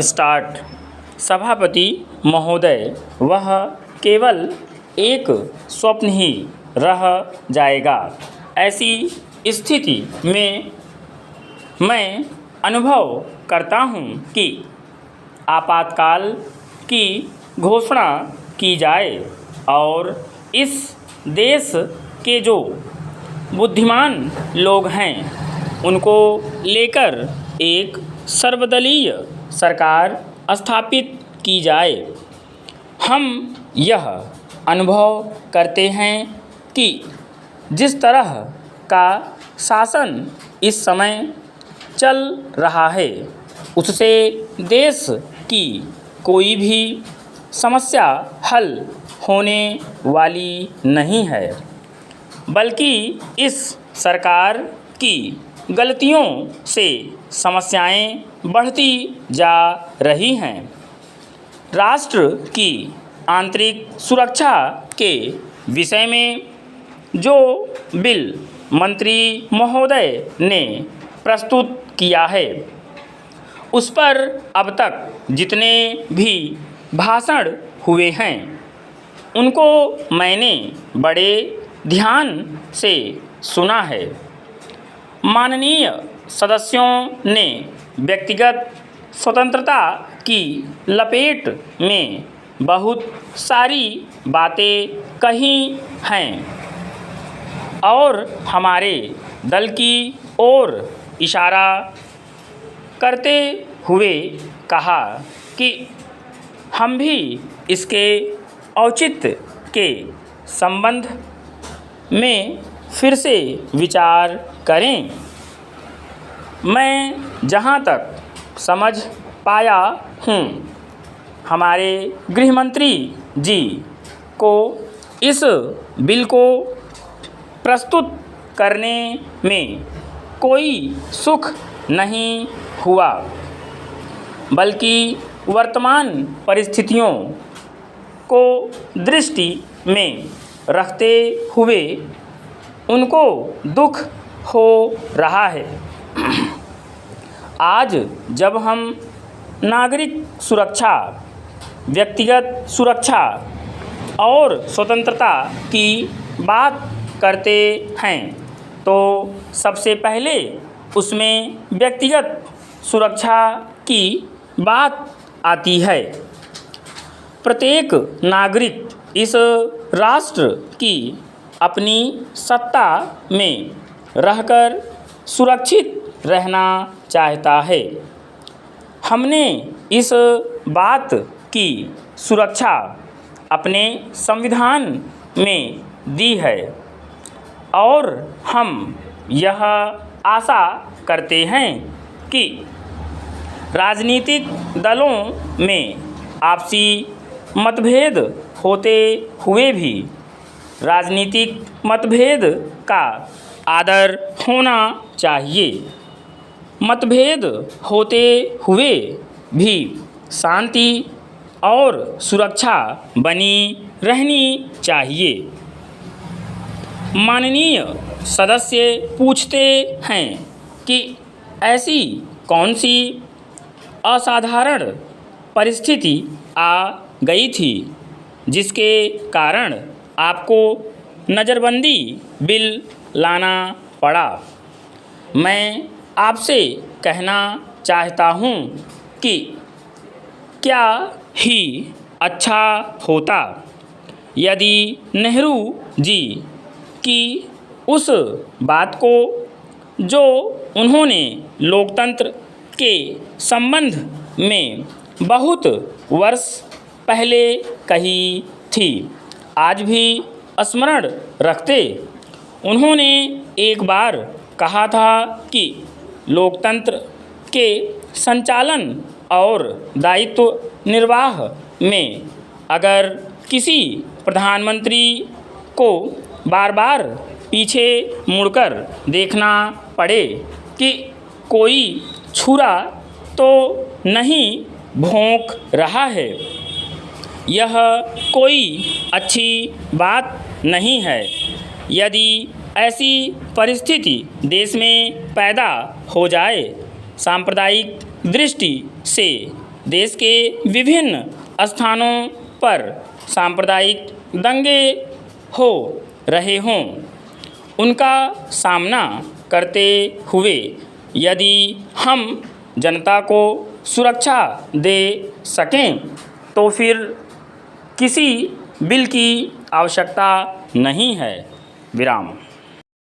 Start. सभापति महोदय, वह केवल एक स्वप्न ही रह जाएगा। ऐसी स्थिति में मैं अनुभव करता हूँ कि आपातकाल की घोषणा की जाए और इस देश के जो बुद्धिमान लोग हैं उनको लेकर एक सर्वदलीय सरकार स्थापित की जाए। हम यह अनुभव करते हैं कि जिस तरह का शासन इस समय चल रहा है उससे देश की कोई भी समस्या हल होने वाली नहीं है, बल्कि इस सरकार की गलतियों से समस्याएं बढ़ती जा रही हैं। राष्ट्र की आंतरिक सुरक्षा के विषय में जो बिल मंत्री महोदय ने प्रस्तुत किया है उस पर अब तक जितने भी भाषण हुए हैं उनको मैंने बड़े ध्यान से सुना है। माननीय सदस्यों ने व्यक्तिगत स्वतंत्रता की लपेट में बहुत सारी बातें कही हैं और हमारे दल की ओर इशारा करते हुए कहा कि हम भी इसके औचित्य के संबंध में फिर से विचार करें। मैं जहां तक समझ पाया हूं, हमारे गृह मंत्री जी को इस बिल को प्रस्तुत करने में कोई सुख नहीं हुआ, बल्कि वर्तमान परिस्थितियों को दृष्टि में रखते हुए उनको दुख हो रहा है। आज जब हम नागरिक सुरक्षा, व्यक्तिगत सुरक्षा और स्वतंत्रता की बात करते हैं तो सबसे पहले उसमें व्यक्तिगत सुरक्षा की बात आती है। प्रत्येक नागरिक इस राष्ट्र की अपनी सत्ता में रहकर सुरक्षित रहना चाहता है। हमने इस बात की सुरक्षा अपने संविधान में दी है और हम यह आशा करते हैं कि राजनीतिक दलों में आपसी मतभेद होते हुए भी राजनीतिक मतभेद का आदर होना चाहिए। मतभेद होते हुए भी शांति और सुरक्षा बनी रहनी चाहिए। माननीय सदस्य पूछते हैं कि ऐसी कौन सी असाधारण परिस्थिति आ गई थी जिसके कारण आपको नज़रबंदी बिल लाना पड़ा। मैं आपसे कहना चाहता हूँ कि क्या ही अच्छा होता यदि नेहरू जी की उस बात को जो उन्होंने लोकतंत्र के संबंध में बहुत वर्ष पहले कही थी आज भी स्मरण रखते। उन्होंने एक बार कहा था कि लोकतंत्र के संचालन और दायित्व निर्वाह में अगर किसी प्रधानमंत्री को बार बार पीछे मुड़कर देखना पड़े कि कोई छुरा तो नहीं भौंक रहा है, यह कोई अच्छी बात नहीं है। यदि ऐसी परिस्थिति देश में पैदा हो जाए, सांप्रदायिक दृष्टि से देश के विभिन्न स्थानों पर सांप्रदायिक दंगे हो रहे हों, उनका सामना करते हुए यदि हम जनता को सुरक्षा दे सकें तो फिर किसी बिल की आवश्यकता नहीं है। विराम।